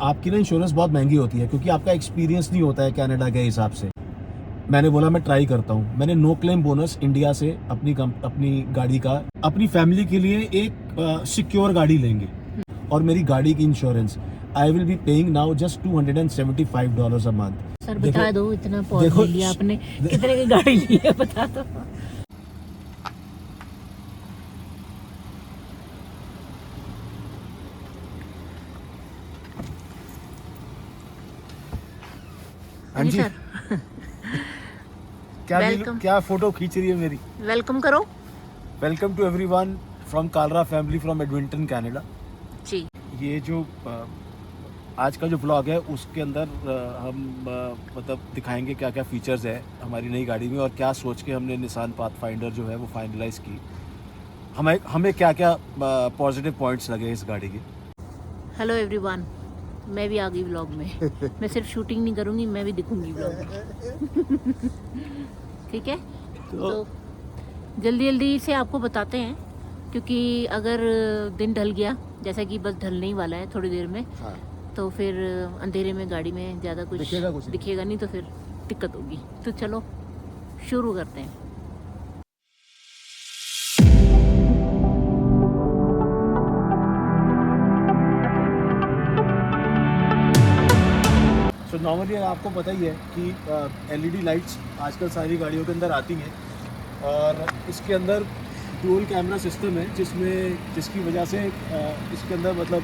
आपकी ना इंश्योरेंस बहुत महंगी होती है क्योंकि आपका एक्सपीरियंस नहीं होता है कनाडा के हिसाब से। मैंने बोला मैं ट्राई करता हूँ। मैंने नो क्लेम बोनस इंडिया से अपनी गाड़ी का अपनी फैमिली के लिए एक सिक्योर गाड़ी लेंगे और मेरी गाड़ी की insurance I will be paying now just $275 a month. Sir बता दो, इतना पॉज लिया आपने, कितने की गाड़ी ली है बता दो। हाँ जी सर क्या फोटो खींच रही है मेरी। वेलकम करो। Welcome to everyone from Kalra family from Edmonton Canada. जी ये जो आज का जो ब्लॉग है उसके अंदर हम मतलब दिखाएंगे क्या क्या फीचर्स है हमारी नई गाड़ी में और क्या सोच के हमने निसान पाथफाइंडर जो है वो फाइनलाइज की। हमें क्या क्या पॉजिटिव पॉइंट्स लगे इस गाड़ी के। हेलो एवरीवन, मैं भी आ गई व्लॉग में। मैं सिर्फ शूटिंग नहीं करूंगी, मैं भी दिखूंगी व्लॉग में। ठीक है, तो जल्दी जल्दी से आपको बताते हैं क्योंकि अगर दिन ढल गया, जैसा कि बस ढलने ही वाला है थोड़ी देर में, हाँ। तो फिर अंधेरे में गाड़ी में ज़्यादा कुछ दिखेगा नहीं, तो फिर दिक्कत होगी। तो चलो शुरू करते हैं। तो नॉर्मली आपको पता ही है कि एलईडी लाइट्स आजकल सारी गाड़ियों के अंदर आती हैं और इसके अंदर डुअल कैमरा सिस्टम है जिसकी वजह से इसके अंदर मतलब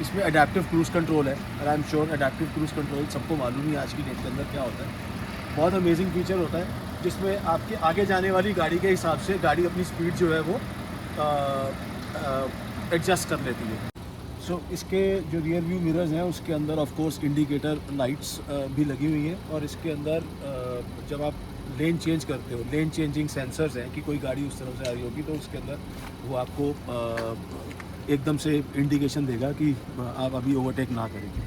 इसमें अडेप्टिव क्रूज़ कंट्रोल है और I am sure adaptive cruise control सबको मालूम ही आज की डेट के अंदर क्या होता है। बहुत अमेजिंग फीचर होता है जिसमें आपके आगे जाने वाली गाड़ी के हिसाब से गाड़ी अपनी स्पीड जो है वो एडजस्ट कर लेती है। सो इसके जो रियर व्यू मिरर्स हैं उसके अंदर ऑफ कोर्स इंडिकेटर लाइट्स भी लगी हुई हैं और इसके अंदर जब आप लेन चेंज करते हो, लेन चेंजिंग सेंसर्स हैं कि कोई गाड़ी उस तरफ से आ रही होगी तो उसके अंदर वो आपको एकदम से इंडिकेशन देगा कि आप अभी ओवरटेक ना करेंगे।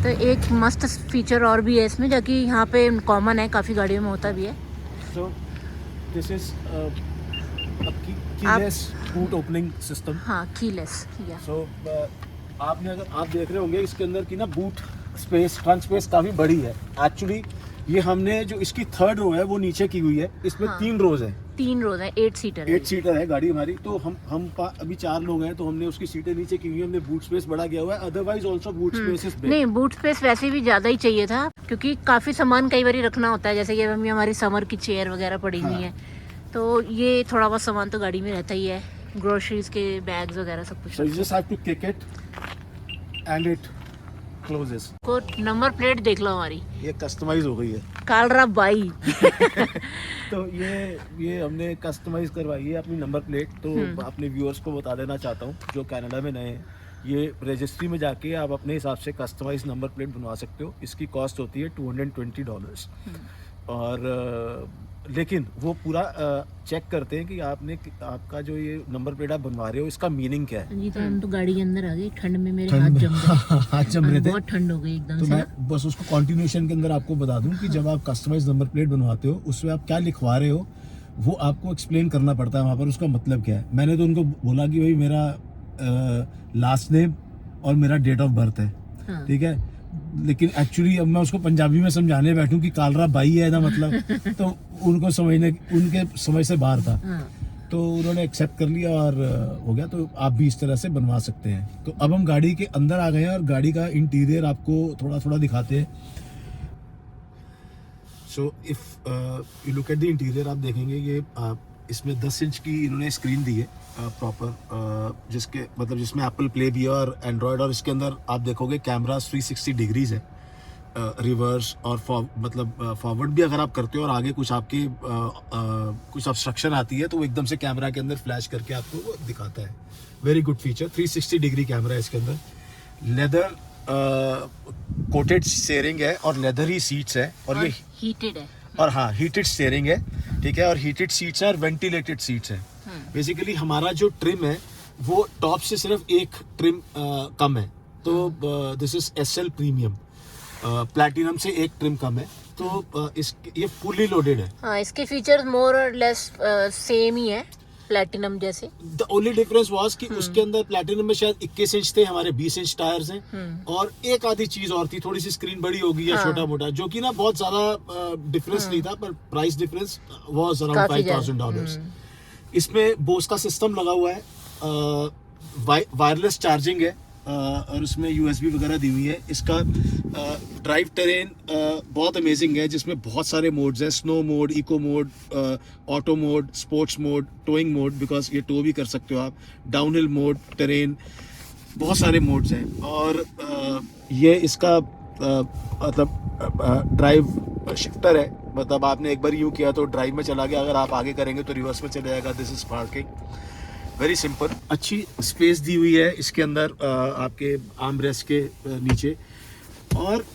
तो एक मस्त फीचर और भी है इसमें जो कि यहाँ पे कॉमन है, काफ़ी गाड़ियों में होता भी है। So this is keyless boot opening system. हाँ, कीलेस। सो आपने अगर आप देख रहे होंगे इसके अंदर की ना बूट स्पेस, ट्रंक स्पेस काफ़ी बड़ी है। एक्चुअली ये हमने जो इसकी थर्ड रो है वो नीचे की हुई है, इसमें हाँ, 3 रोज है। 3 रोज है, 8 सीटर है गाड़ी हमारी। तो हम अभी 4 लोग हैं तो हमने उसकी सीटें नीचे की हुई है, हमने बूट स्पेस बड़ा किया हुआ है। Otherwise also boot space is big. नहीं, बूट स्पेस वैसे भी ज़्यादा ही चाहिए था क्योंकि काफ़ी सामान कई बार रखना होता है, जैसे कि अभी हमारी समर की चेयर वगैरह पड़ी हुई है, तो ये थोड़ा बहुत सामान तो गाड़ी में रहता ही है, ग्रोसरीज के बैग्स वगैरह सब कुछ। So you just have to kick it and it closes. को नंबर प्लेट देख लो हमारी, ये कस्टमाइज हो गई है। कालरा बाई। तो ये हमने कस्टमाइज करवाई है अपनी नंबर प्लेट। तो अपने व्यूअर्स को बता देना चाहता हूँ जो कनाडा में नए हैं, ये रजिस्ट्री में जाके आप अपने हिसाब से कस्टमाइज नंबर प्लेट बनवा सकते हो। इसकी कॉस्ट होती है $220 और लेकिन वो पूरा चेक करते हैं कि आपका जो ये नंबर प्लेट आप बनवा रहे हो इसका मीनिंग क्या है। जी, तो हम तो गाड़ी के अंदर आ गए, ठंड में मेरे हाथ जम गए। हाथ जम रहे थे, बहुत ठंड हो गई एकदम तो से। मैं बस उसको कंटिन्यूएशन के अंदर आपको बता दूं कि जब आप कस्टमाइज नंबर प्लेट बनवाते हो उसमें आप क्या लिखवा रहे हो वो आपको एक्सप्लेन करना पड़ता है वहाँ पर, उसका मतलब क्या है। मैंने तो उनको बोला कि भाई मेरा लास्ट नेम और मेरा डेट ऑफ बर्थ है, ठीक है, लेकिन एक्चुअली अब मैं उसको पंजाबी में समझाने बैठूं कि कालरा बाई है ना मतलब, तो उनको उनके समझ से बाहर था। तो उन्होंने एक्सेप्ट कर लिया और हो गया। तो आप भी इस तरह से बनवा सकते हैं। तो अब हम गाड़ी के अंदर आ गए हैं और गाड़ी का इंटीरियर आपको थोड़ा थोड़ा दिखाते हैं। So if you look at the interior, आप देखेंगे ये इसमें 10 इंच की इन्होंने स्क्रीन दी है प्रॉपर, जिसमें एप्पल प्ले भी है और एंड्रॉयड। और इसके अंदर आप देखोगे कैमरास 360 डिग्रीज है, रिवर्स और फॉरवर्ड भी अगर आप करते हो और आगे कुछ आपके कुछ ऑब्स्ट्रक्शन आती है तो वो एकदम से कैमरा के अंदर फ्लैश करके आपको वो दिखाता है। Very good feature. 360 degree camera है इसके अंदर। लेदर कोटेड स्टीयरिंग है और लेदर ही सीट्स है और ये हीटेड है। और हाँ, हीटेड स्टीयरिंग है, ठीक है, और हीटेड सीट्स है और वेंटिलेटेड सीट्स है। बेसिकली हमारा जो ट्रिम है वो टॉप से सिर्फ एक ट्रिम कम है, तो this is SL premium. Platinum से एक ट्रिम कम है, तो ये फुली लोडेड है। हाँ, इसके फीचर्स मोर और लेस सेम ही है। प्लैटिनम जैसे। द ओनली डिफरेंस वाज कि उसके अंदर प्लैटिनम में शायद 21 इंच थे, हमारे 20 इंच टायर्स हैं। और एक आधी चीज और थी, थोड़ी सी स्क्रीन बड़ी होगी या छोटा मोटा, जो कि ना बहुत ज्यादा डिफरेंस नहीं था, पर प्राइस डिफरेंस वाज अराउंड $5,000। इसमें बोस का सिस्टम लगा हुआ है, वायरलेस चार्जिंग है, और उसमें USB वगैरह दी हुई है। इसका ड्राइव टेरेन बहुत अमेजिंग है, जिसमें बहुत सारे मोड्स हैं, snow mode, eco mode, auto mode, sports mode, towing mode, because ये टो भी कर सकते हो आप, डाउनहिल मोड, टेरेन, बहुत सारे मोड्स हैं। और ये इसका मतलब ड्राइव शिफ्टर है, मतलब आपने एक बार यूँ किया तो ड्राइव में चला गया, अगर आप आगे करेंगे तो रिवर्स में चले जाएगा। This is parking, very simple. अच्छी स्पेस दी हुई है इसके अंदर आपके आर्म रेस्ट के नीचे। और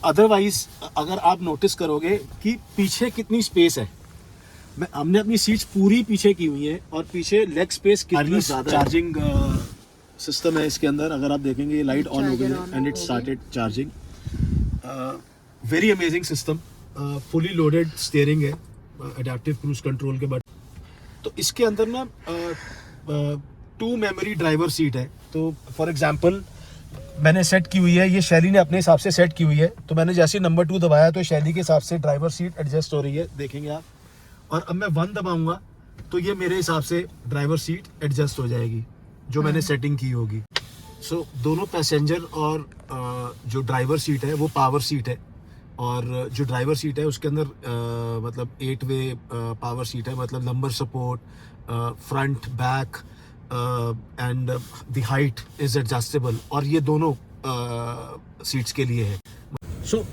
अदरवाइज अगर आप नोटिस करोगे कि पीछे कितनी स्पेस है, हमने अपनी सीट्स पूरी पीछे की हुई है, और पीछे लेग स्पेस कितनी ज्यादा। चार्जिंग सिस्टम है इसके अंदर, अगर आप देखेंगे ये लाइट ऑन हो गई है and it started charging. Very amazing system, fully loaded steering है, अडैप्टिव क्रूज कंट्रोल के बाद। तो इसके अंदर ना 2 मेमोरी ड्राइवर सीट है। तो फॉर एग्जांपल मैंने सेट की हुई है, ये शैली ने अपने हिसाब से सेट की हुई है, तो मैंने जैसे नंबर 2 दबाया तो शैली के हिसाब से ड्राइवर सीट एडजस्ट हो रही है, देखेंगे आप। और अब मैं 1 दबाऊंगा तो ये मेरे हिसाब से ड्राइवर सीट एडजस्ट हो जाएगी, जो मैंने सेटिंग की होगी। सो दोनों पैसेंजर और जो ड्राइवर सीट है वो पावर सीट है, और जो ड्राइवर सीट है उसके अंदर मतलब 8 वे पावर सीट है, मतलब lumbar support, front, back, and the height is adjustable, और ये दोनों सीट्स के लिए है। सो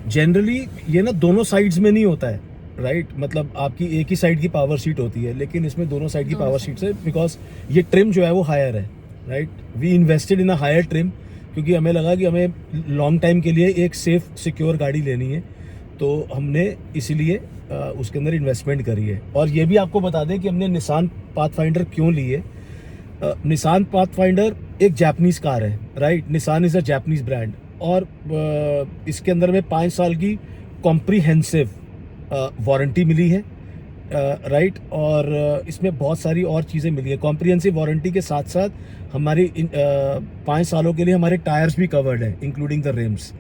जनरली ये ना दोनों साइड्स में नहीं होता है, राइट मतलब आपकी एक ही साइड की पावर सीट होती है, लेकिन इसमें दोनों साइड की पावर सीट्स है, बिकॉज ये ट्रिम जो है वो हायर है, right. We invested in a higher trim, क्योंकि हमें लगा कि हमें लॉन्ग टाइम के लिए एक सेफ सिक्योर गाड़ी लेनी है, तो हमने इसीलिए उसके अंदर इन्वेस्टमेंट करी है। और ये भी आपको बता दें कि हमने निसान पाथफाइंडर क्यों ली है। निसान पाथफाइंडर एक जापानीज कार है, right. Nissan is a Japanese brand, और इसके अंदर में 5 साल की कॉम्प्रिहेंसिव वारंटी मिली है, राइट। और इसमें बहुत सारी और चीज़ें मिली है। कॉम्प्रिहेंसिव वारंटी के साथ साथ हमारी 5 सालों के लिए हमारे टायर्स भी कवर्ड है, इंक्लूडिंग द रिम्स।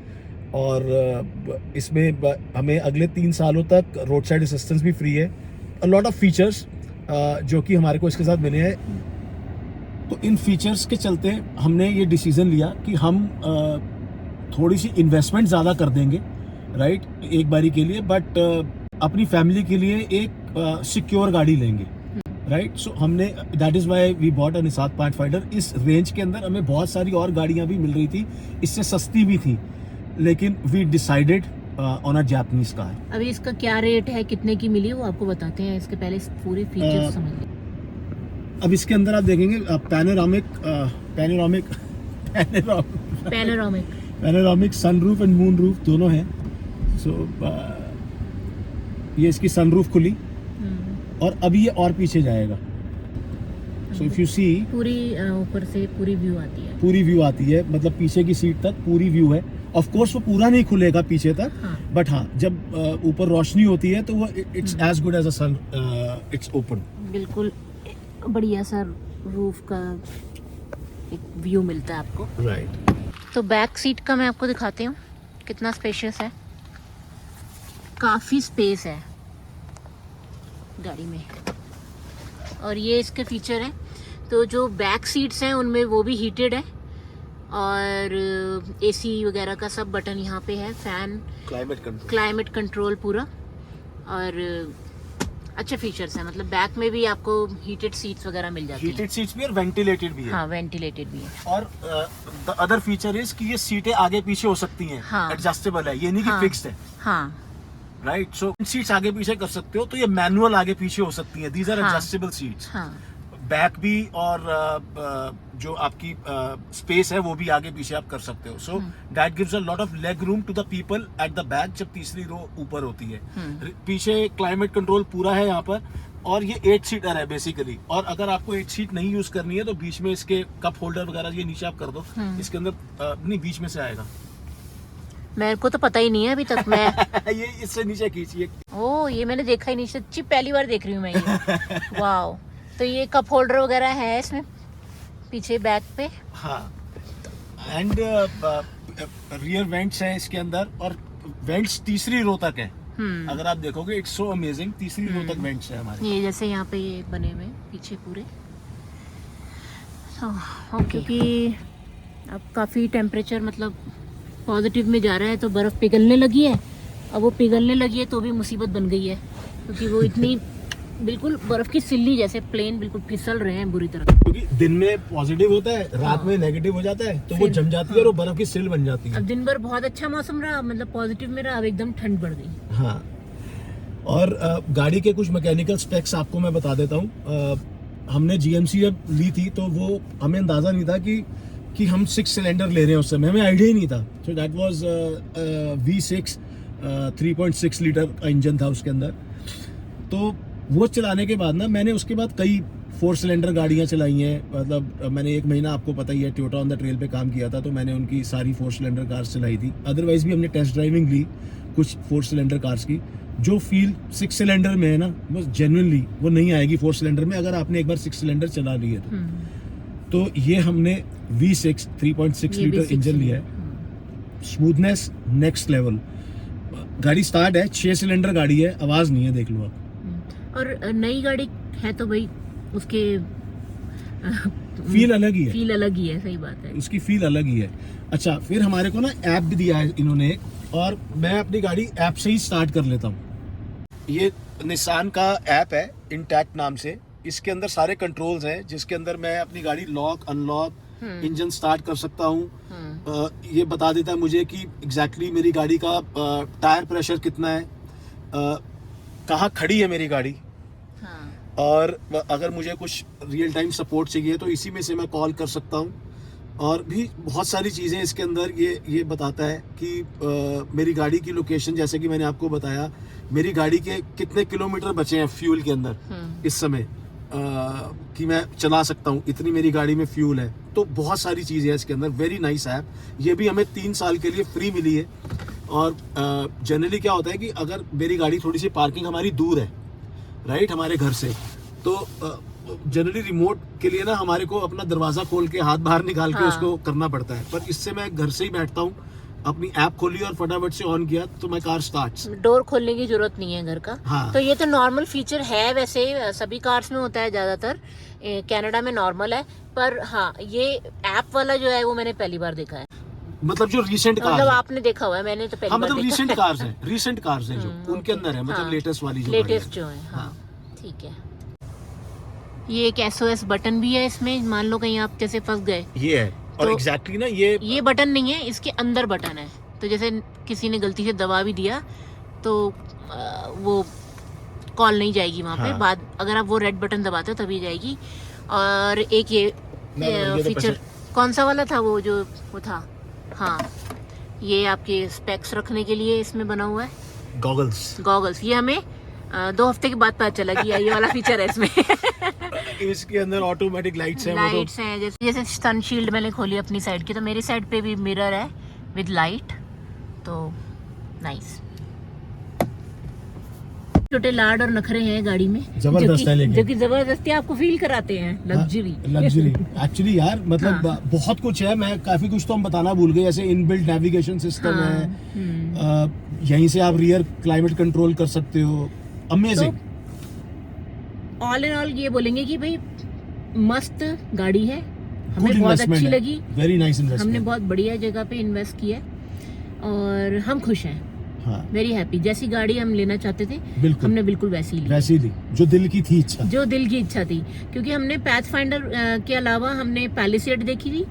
और इसमें हमें अगले 3 सालों तक रोड साइड असिस्टेंस भी फ्री है। अ लॉट ऑफ फीचर्स जो कि हमारे को इसके साथ मिले हैं। तो इन फीचर्स के चलते हमने ये डिसीज़न लिया कि हम थोड़ी सी इन्वेस्टमेंट ज़्यादा कर देंगे, राइट, एक बारी के लिए, बट अपनी फैमिली के लिए एक सिक्योर गाड़ी लेंगे, राइट। सो हमने that is why we bought a Nissan pathfinder. इस रेंज के अंदर हमें बहुत सारी और गाड़ियाँ भी मिल रही थी, इससे सस्ती भी थी, लेकिन we decided on a Japanese car. अभी इसका क्या रेट है, कितने की मिली, वो आपको बताते हैं, इसके पहले पूरी फीचर्स समझ लें। अब इसके अंदर आप देखेंगे panoramic sunroof and moon roof दोनों हैं। सो ये इसकी सनरूफ खुली, और अभी ये और पीछे जाएगा। सो इफ यू सी, पूरी ऊपर से पूरी व्यू आती है, पूरी व्यू आती है, मतलब पीछे की सीट तक पूरी व्यू है। ऑफ कोर्स वो पूरा नहीं खुलेगा पीछे तक, बट हाँ जब ऊपर रोशनी होती है तो वो it's as good as a sun, it's open. बिल्कुल बढ़िया सा रूफ का एक व्यू मिलता है आपको, राइट। तो बैक सीट का मैं आपको दिखाती हूँ कितना स्पेशियस है। काफ़ी स्पेस है गाड़ी में, और ये इसके फीचर हैं। तो जो बैक सीट्स हैं उनमें वो भी हीटेड है, और AC वगैरह का सब बटन यहाँ पे है, फैन, क्लाइमेट कंट्रोल पूरा, और अच्छे फीचर्स हैं। मतलब बैक में भी आपको हीटेड सीट्स वगैरह मिल जाती हैं। हीटेड सीट्स भी और वेंटिलेटेड भी है। हाँ, वेंटिलेटेड भी है। और द अदर फीचर इज कि ये सीटें आगे पीछे हो सकती हैं, हाँ, एडजस्टेबल है, ये नहीं कि फिक्स्ड है। हाँ, राइट। सो सीट्स आगे पीछे कर सकते हो, तो ये मैनुअल आगे पीछे हो सकती हैं। These are adjustable seats. हाँ, बैक भी, और जो आपकी स्पेस है वो भी आगे पीछे आप कर सकते हो। So that gives a lot of leg room to the people at the back, जब तीसरी रो ऊपर होती है। पीछे क्लाइमेट कंट्रोल पूरा है यहाँ पर, और ये 8 सीटर है बेसिकली। और अगर आपको 8 सीट नहीं यूज करनी है तो बीच में इसके कप होल्डर वगैरह ये नीचे आप कर दो, इसके अंदर नहीं, बीच में से आएगा। मेरे को तो पता ही नहीं है अभी तक मैं ये इससे नीचे खींचिए। ओ ये मैंने देखा ही नहीं, सच्ची पहली बार देख रही हूँ मैं ये। वाओ, तो ये कप होल्डर वगैरह है इसमें पीछे बैक पे। हाँ, एंड रियर वेंट्स हैं इसके अंदर, और वेंट्स तीसरी रो तक है। अगर आप देखोगे इट्स सो अमेजिंग, तीसरी रो तक वेंट्स है हमारे। ये जैसे यहाँ पे ये बने हुए हैं पीछे पूरे। ओके, क्योंकि अब काफ़ी टेम्परेचर मतलब पॉजिटिव में जा रहा है, तो बर्फ़ पिघलने लगी है। अब वो पिघलने लगी है तो भी मुसीबत बन गई है, क्योंकि वो इतनी बिल्कुल बर्फ़ की सिल्ली जैसे प्लेन बिल्कुल फिसल रहे हैं बुरी तरह। क्योंकि दिन में पॉजिटिव होता है, रात में नेगेटिव हो जाता है, तो वो जम जाती है और वो बर्फ की सिल बन जाती है। अब दिन भर बहुत अच्छा मौसम रहा, मतलब पॉजिटिव में रहा, अब एकदम ठंड बढ़ गई। हाँ, और गाड़ी के कुछ मैकेनिकल स्पेक्स आपको मैं बता देता हूँ। हमने GMC जब ली थी तो वो हमें अंदाज़ा नहीं था कि हम 6 सिलेंडर ले रहे हैं, उस समय हमें आइडिया ही नहीं था। So that was V6 3.6 litre का इंजन था उसके अंदर। तो वो चलाने के बाद ना मैंने उसके बाद कई 4 सिलेंडर गाड़ियाँ चलाई हैं। मतलब मैंने 1 महीना, आपको पता ही है, टोयोटा ऑन द ट्रेल पे काम किया था, तो मैंने उनकी सारी 4 सिलेंडर कार्स चलाई थी। अदरवाइज भी हमने टेस्ट ड्राइविंग ली कुछ 4 सिलेंडर कार्स की। जो फील 6 सिलेंडर में है ना, बस जेन्युइनली वो नहीं आएगी 4 सिलेंडर में, अगर आपने एक बार 6 सिलेंडर चला ली है तो ये हमने V6 3.6 लीटर इंजन लिया है। स्मूथनेस नेक्स्ट लेवल, गाड़ी स्टार्ट है, 6 सिलेंडर गाड़ी है, आवाज नहीं है, देख लो आप। और नई गाड़ी है तो भाई उसके फील अलग ही है, फील अलग ही है, सही बात है, उसकी फील अलग ही है। अच्छा, फिर हमारे को ना ऐप भी दिया है इन्होंने एक, और मैं अपनी गाड़ी ऐप से ही स्टार्ट कर लेता हूँ। ये निसान का ऐप है इंटैक्ट नाम से, इसके अंदर सारे कंट्रोल्स हैं, जिसके अंदर मैं अपनी गाड़ी लॉक अनलॉक इंजन स्टार्ट कर सकता हूँ। ये बता देता है मुझे कि एग्जैक्टली मेरी गाड़ी का टायर प्रेशर कितना है, कहाँ खड़ी है मेरी गाड़ी, और अगर मुझे कुछ रियल टाइम सपोर्ट चाहिए तो इसी में से मैं कॉल कर सकता हूँ। और भी बहुत सारी चीज़ें इसके अंदर ये बताता है कि मेरी गाड़ी की लोकेशन, जैसे कि मैंने आपको बताया मेरी गाड़ी के कितने किलोमीटर बचे हैं फ्यूल के अंदर इस समय, कि मैं चला सकता हूँ, इतनी मेरी गाड़ी में फ्यूल है। तो बहुत सारी चीज़ें हैं इसके अंदर, वेरी नाइस ऐप। ये भी हमें 3 साल के लिए फ्री मिली है। और जनरली क्या होता है कि अगर मेरी गाड़ी थोड़ी सी पार्किंग हमारी दूर है, राइट, हमारे घर से, तो जनरली रिमोट के लिए ना हमारे को अपना दरवाज़ा खोल के हाथ बाहर निकाल के उसको करना पड़ता है। पर इससे मैं घर से ही बैठता हूँ, अपनी ऐप खोली और फटाफट से ऑन किया तो माय कार स्टार्ट्स। डोर खोलने की जरूरत नहीं है घर का। हाँ। तो ये तो नॉर्मल फीचर है, वैसे सभी कार्स में होता है, ज्यादातर कनाडा में नॉर्मल है। पर हाँ, ये ऐप वाला जो है वो मैंने पहली बार देखा है। मतलब जो रीसेंट कार, मतलब आपने देखा हुआ है, मैंने तो पहली हाँ, बार मतलब देखा रीसेंट कार्स हैं जो उनके अंदर है, मतलब लेटेस्ट वाली जो लेटेस्ट जो है। हाँ, ठीक है। ये एक SOS बटन भी है इसमें, मान लो कहीं आप जैसे फंस गए, ये है। और तो एग्जैक्टली ना ये बटन नहीं है, इसके अंदर बटन है। तो जैसे किसी ने गलती से दबा भी दिया तो वो कॉल नहीं जाएगी वहाँ पे। बाद अगर आप वो रेड बटन दबाते हो तभी जाएगी। और एक ये फीचर कौन सा वाला था वो जो वो था, हाँ, ये आपके स्पेक्स रखने के लिए इसमें बना हुआ है, गॉगल्स। ये हमें 2 हफ्ते के बाद पता चला कि ये वाला फीचर है इसमें। इसके अंदर ऑटोमेटिक लाइट्स हैं, जैसे सन शील्ड मैंने खोली अपनी साइड की, तो मेरी साइड पे भी मिरर है विद लाइट, तो नाइस। छोटे लाड और नखरे हैं गाड़ी में, जबरदस्त है, लेकिन जो कि जबरदस्ती आपको फील कराते हैं लग्जरी। एक्चुअली यार, मतलब बहुत कुछ है। मैं काफी कुछ तो हम बताना भूल गए, जैसे इनबिल्ट नेविगेशन सिस्टम है, यहीं से आप रियर क्लाइमेट कंट्रोल कर सकते हो, अमेजिंग। ऑल इन ऑल ये बोलेंगे कि भाई मस्त गाड़ी है, हमें बहुत अच्छी लगी, वेरी नाइस इन्वेस्टमेंट। हमने बहुत बढ़िया जगह पे इन्वेस्ट किया और हम खुश हैं, वेरी हैप्पी। जैसी गाड़ी हम लेना चाहते थे हमने बिल्कुल वैसी ली, जो दिल की थी इच्छा, थी। क्योंकि हमने पैथफाइंडर के अलावा हमने पैलिसेड देखी थी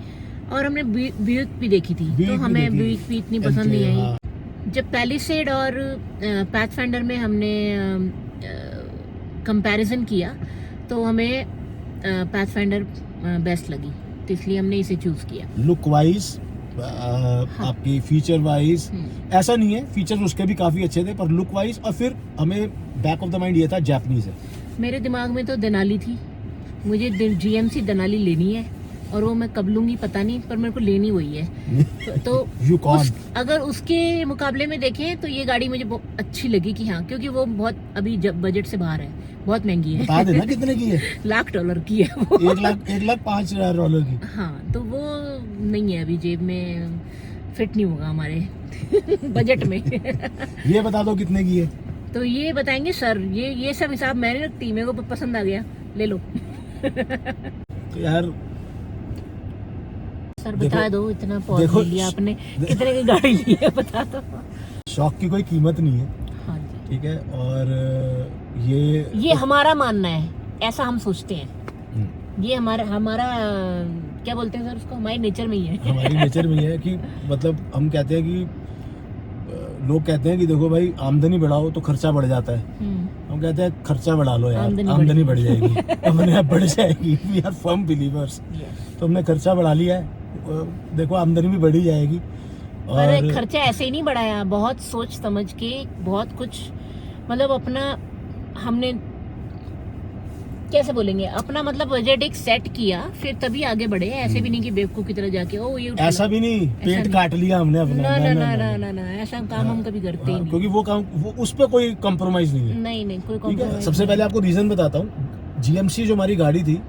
और हमने ब्यूइक भी देखी थी, तो हमें ब्यूइक भी इतनी पसंद नहीं आई। जब पैलिसेड और पैथफाइंडर में हमने कंपैरिजन किया तो हमें पैथफाइंडर बेस्ट लगी, तो इसलिए हमने इसे चूज किया। लुक वाइज, आपकी फीचर वाइज ऐसा नहीं है, फीचर उसके भी काफी अच्छे थे, पर लुक वाइज, और फिर हमें बैक ऑफ द माइंड ये था जापानीज है। मेरे दिमाग में तो देनाली थी, मुझे GMC देनाली लेनी है, और वो मैं कब लूंगी पता नहीं, पर मेरे को लेनी वही है। तो You can't. अगर उसके मुकाबले में देखें तो ये गाड़ी मुझे बहुत अच्छी लगी कि हाँ, क्योंकि वो बहुत अभी बजट से बाहर है, बहुत महंगी है। बता देना कितने की है। $1,00,000 की है वो। $1,05,000 की। हाँ, तो वो नहीं है अभी जेब में, फिट नहीं होगा हमारे बजट में। ये बता दो कितने की है। तो ये बताएंगे सर, ये सब हिसाब मैं नहीं रखती, मेरे को पसंद आ गया ले लो। तो यार सर बता दो, इतना पॉज देखो, लिया आपने, कितने की गाड़ी ली है बता दो। शौक की कोई कीमत नहीं है, हाँ जी, ठीक है। और ये हमारा मानना है, ऐसा हम सोचते हैं। हम्म, ये हमारा क्या बोलते हैं सर उसको, हमारे नेचर में ही है। हमारी नेचर में ये है कि मतलब हम कहते हैं कि लोग कहते हैं कि देखो भाई आमदनी बढ़ाओ तो खर्चा बढ़ जाता है। हम कहते हैं खर्चा बढ़ा लो यार, आमदनी बढ़ जाएगी, अपने आप बढ़ जाएगी। We are firm believers. तो हमने खर्चा बढ़ा लिया है, देखो आमदनी भी बढ़ी जाएगी। पर खर्चा ऐसे ही नहीं बढ़ाया, बहुत सोच समझ के, बहुत कुछ मतलब अपना हमने कैसे बोलेंगे, अपना मतलब बजट एक सेट किया, फिर तभी आगे बढ़े। ऐसे भी नहीं कि बेवकूफ की तरह जाके ओ ये ऐसा भी नहीं पेट काट लिया हमने अपना। ना ना ना ना ना ना, ऐसा काम हम कभी करते ही नहीं। क्योंकि वो काम वो उस पर कोई कॉम्प्रोमाइज नहीं है। नहीं नहीं, कोई ठीक है। कॉम्प्रोमाइज। सबसे पहले आपको रीजन बताता हूँ। जीएमसी जो हमारी गाड़ी थी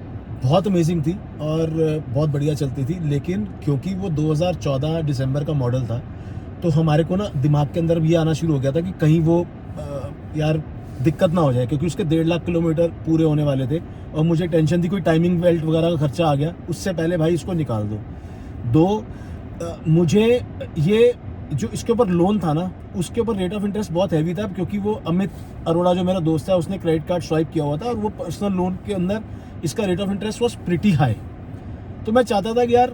बहुत अमेजिंग थी और बहुत बढ़िया चलती थी, लेकिन क्योंकि वो 2014 दिसंबर का मॉडल था, तो हमारे को ना दिमाग के अंदर भी आना शुरू हो गया था कि कहीं वो यार दिक्कत ना हो जाए, क्योंकि उसके 1.5 लाख किलोमीटर पूरे होने वाले थे और मुझे टेंशन थी कोई टाइमिंग बेल्ट वगैरह का खर्चा आ गया, उससे पहले भाई इसको निकाल दो। मुझे ये जो इसके ऊपर लोन था ना, उसके ऊपर रेट ऑफ इंटरेस्ट बहुत हैवी था, क्योंकि वो अमित अरोड़ा जो मेरा दोस्त है उसने क्रेडिट कार्ड स्वाइप किया हुआ था और वो पर्सनल लोन के अंदर इसका rate of interest was pretty high. तो मैं चाहता था कि यार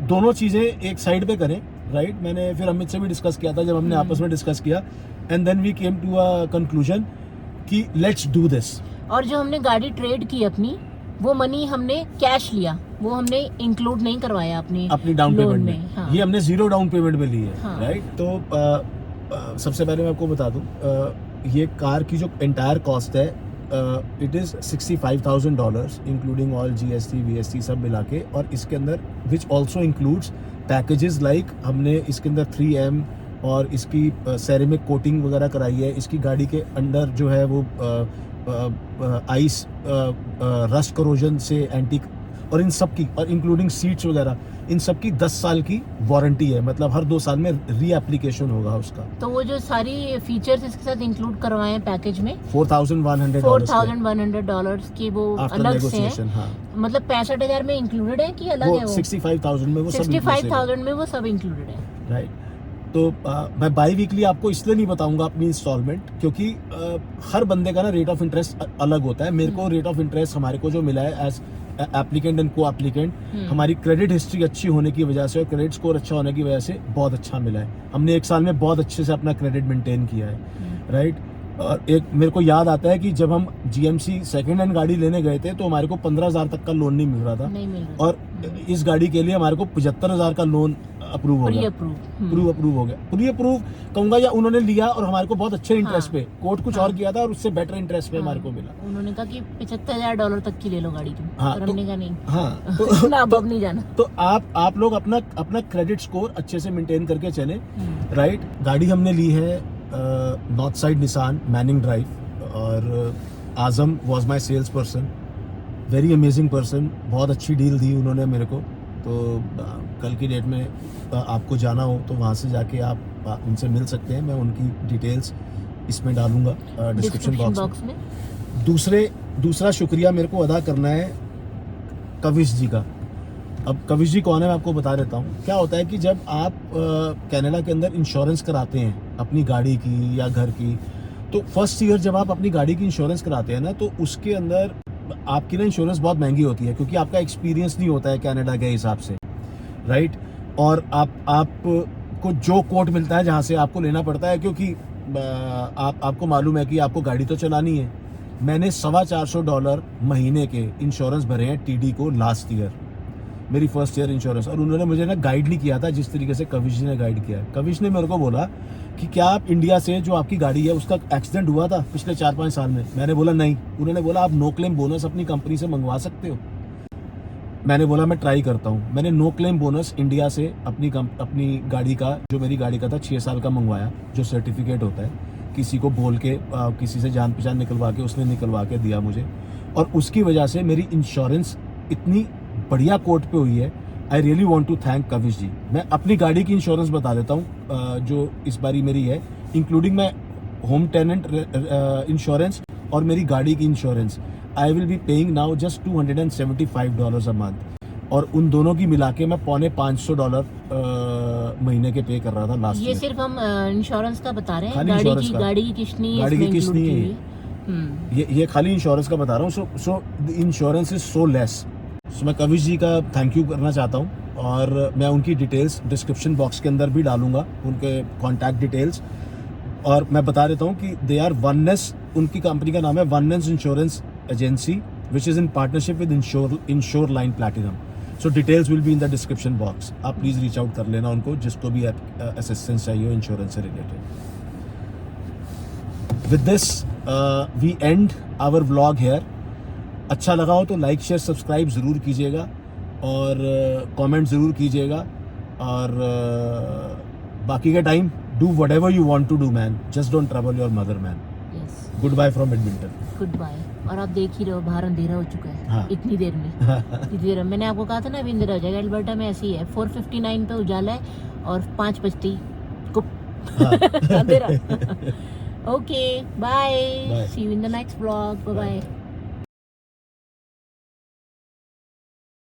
दोनों चीज़ें एक साइड पे करें, राइट। मैंने फिर अमित से भी डिस्कस किया था, जब हमने आपस में डिस्कस किया, and then we came to a conclusion कि लेट्स डू दिस। और जो हमने गाड़ी ट्रेड की अपनी, वो मनी हमने कैश लिया, वो हमने इंक्लूड नहीं करवाया अपनी डाउन पेमेंट में। हाँ। ये हमने 0 डाउन पेमेंट में ली है, हाँ। राइट। तो सबसे पहले मैं आपको बता दूं, ये कार की जो एंटायर कॉस्ट है it is $65,000 including all GST VST सब मिला के। और इसके अंदर which also includes packages like हमने इसके अंदर 3M और इसकी सेरेमिक कोटिंग वगैरह कराई है। इसकी गाड़ी के अंदर जो है वो आइस रस्ट करोजन से एंटी, और इन सब की, और इंक्लूडिंग सीट्स वगैरह, इन सब की 10 साल की वारंटी है। मतलब हर 2 साल में री एप्लीकेशन होगा उसका। तो वो जो सारी फीचर्स इसके साथ इंक्लूड करवाए हैं पैकेज में, $4,100 की वो आफ्टर अलग से नेगोशिएशन। है। हाँ, मतलब 65,000 में इंक्लूडेड है कि अलग है वो? 65,000 में वो सब 65,000 में वो सब इंक्लूडेड है, राइट। तो मैं बाई वीकली आपको इसलिए नहीं बताऊंगा अपनी इंस्टॉलमेंट, क्योंकि हर बंदे का ना रेट ऑफ इंटरेस्ट अलग होता है। मेरे को रेट ऑफ इंटरेस्ट हमारे को जो मिला है एज एप्लीकेंट एंड को एप्लीकेंट, हमारी क्रेडिट हिस्ट्री अच्छी होने की वजह से और क्रेडिट स्कोर अच्छा होने की वजह से बहुत अच्छा मिला है। हमने 1 साल में बहुत अच्छे से अपना क्रेडिट मेंटेन किया है, राइट। और एक मेरे को याद आता है कि जब हम GMC सेकेंड हैंड गाड़ी लेने गए थे तो हमारे को 15,000 तक का लोन नहीं मिल रहा था, नहीं मिल रहा। और इस गाड़ी के लिए हमारे को 75,000 का लोन अप्रूव हो गया। अप्रूव हो गया, प्री अप्रूव कहूंगा, या उन्होंने लिया और हमारे को बहुत अच्छे इंटरेस्ट पे, कोर्ट कुछ और किया था और उससे बेटर इंटरेस्ट पे हमारे को मिला। उन्होंने कहा कि $75,000 तक की ले लो गाड़ी तुम। हाँ, और हमने कहा नहीं, हाँ इतना अब नहीं जाना। तो आप लोग अपना क्रेडिट स्कोर अच्छे से मेंटेन करके चले, राइट। गाड़ी हमने ली है north side Nissan Manning drive, और Azam was my sales person, very amazing person. बहुत अच्छी डील दी उन्होंने मेरे को। तो कल की डेट में आपको जाना हो तो वहाँ से जाके आप उनसे मिल सकते हैं। मैं उनकी डिटेल्स इसमें डालूंगा डिस्क्रिप्शन बॉक्स में। दूसरा शुक्रिया मेरे को अदा करना है कविश जी का। अब कविश जी कौन है मैं आपको बता देता हूँ। क्या होता है कि जब आप कनाडा के अंदर इंश्योरेंस कराते हैं अपनी गाड़ी की या घर की, तो फर्स्ट ईयर जब आप अपनी गाड़ी की इंश्योरेंस कराते हैं ना, तो उसके अंदर आपकी ना इंश्योरेंस बहुत महंगी होती है, क्योंकि आपका एक्सपीरियंस नहीं होता है कनाडा के हिसाब से, राइट। और आपको जो कोट मिलता है जहाँ से आपको लेना पड़ता है, क्योंकि आपको मालूम है कि आपको गाड़ी तो चलानी है। मैंने $450 महीने के इंश्योरेंस भरे हैं TD को लास्ट ईयर, मेरी फर्स्ट ईयर इंश्योरेंस। और उन्होंने मुझे ना गाइड नहीं किया था जिस तरीके से कविश जी ने गाइड किया है। कविश ने मेरे को बोला कि क्या आप इंडिया से जो आपकी गाड़ी है उसका एक्सीडेंट हुआ था पिछले 4-5 साल में? मैंने बोला नहीं। उन्होंने बोला आप नो क्लेम बोनस अपनी कंपनी से मंगवा सकते हो। मैंने बोला मैं ट्राई करता हूँ। मैंने नो क्लेम बोनस इंडिया से अपनी गाड़ी का, जो मेरी गाड़ी का था 6 साल का मंगवाया, जो सर्टिफिकेट होता है, किसी को बोल के किसी से जान पहचान निकलवा के उसने निकलवा के दिया मुझे, और उसकी वजह से मेरी इंश्योरेंस इतनी बढ़िया कोर्ट पे हुई है। I really want to thank Kavish ji. मैं अपनी गाड़ी की इंश्योरेंस बता देता हूँ, जो इस बारी मेरी है, इंक्लूडिंग मैं होम टेनेंट इंश्योरेंस और मेरी गाड़ी की insurance. I will be paying now just $275 a month, और उन दोनों की मिला के मैं $500 महीने के पे कर रहा था लास्ट ये ईयर। सिर्फ हम इंश्योरेंस का बता रहे हैं, खाली insurance का। गाड़ी की किस्त नहीं है, गाड़ी की इसमें किस्त include नहीं है की ये। हुई है। ये खाली इंश्योरेंस का बता रहा हूँ। So the insurance is so less. सो मैं कविश जी का थैंक यू करना चाहता हूँ, और मैं उनकी डिटेल्स डिस्क्रिप्शन बॉक्स के अंदर भी डालूंगा, उनके कॉन्टैक्ट डिटेल्स। और मैं बता देता हूँ कि दे आर वननेस, उनकी कंपनी का नाम है oneness insurance agency, which is in partnership with ensure line platinum. So details will be in the description box. आप प्लीज़ रीच आउट कर लेना उनको, जिसको भी असिस्टेंस चाहिए हो इंश्योरेंस से related. With this we end our vlog here. अच्छा लगा हो तो लाइक शेयर सब्सक्राइब ज़रूर कीजिएगा, और कमेंट ज़रूर कीजिएगा, और बाकी का time do whatever you want to do man, just don't trouble your mother man. Yes, goodbye from Edmonton. Goodbye. और आप देख ही रहो, बाहर अंधेरा हो चुका है। हाँ। इतनी देर में इतनी देर में मैंने आपको कहा था ना अभी अंधेरा हो जाएगा। अल्बर्टा में ऐसी है, 4:59 पे उजाला है और 5 बजती अंधेरा। Okay, bye, Bye. See you in the next blog, bye bye.